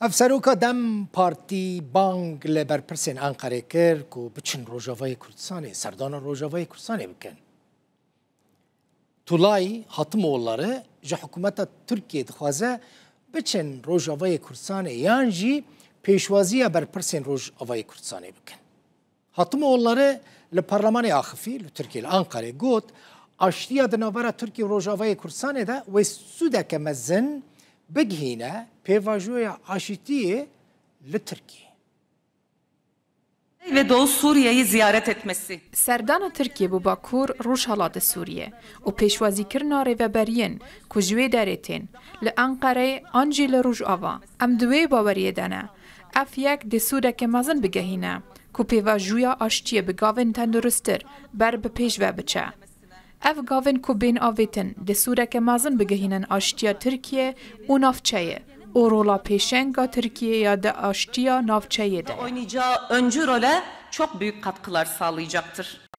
افسروکا دم پارتی بانگ لبرپرسین انقره کرد که بچن روجاوای کردستانه سردان روجاوای کردستانه بکن. طولای حتم اولاره جه حکومت ترکیه دخوازه بچن روجاوای کردستانه یانجی پیشوازی برپرسین روجاوای کردستانه بکن. حتم اولاره لپارلمان آخفی لترکیه لانقره گوت آشتیا دناورا ترکیه روجاوای کردستانه ده و سودک مزن بگهینه پیواجوی آشتیه لترکیه. Ve Doğu Suriye'yi ziyaret etmesi. Serdana Tirkiye bu Bakur Rojhilatê Sûriye û pêşwazîkirina rêveberiyên ku ji wê derê tên li Enqereyê an jî li Rojava em di wê baweriyê de ne. Ev yek dê sûdeke mezin bigehîne ku pêvajoya aştiyê bi gavên tendurustir ber bi pêş ve biçe. Ev gavên ku bên avêtin dê sûdeke mezin bigehînin aştiya Tirkiye û navçeyê. O rola pêşenga Tirkiye'ye de aştiya navçeyê de. Oynayacağı öncü role çok büyük katkılar sağlayacaktır.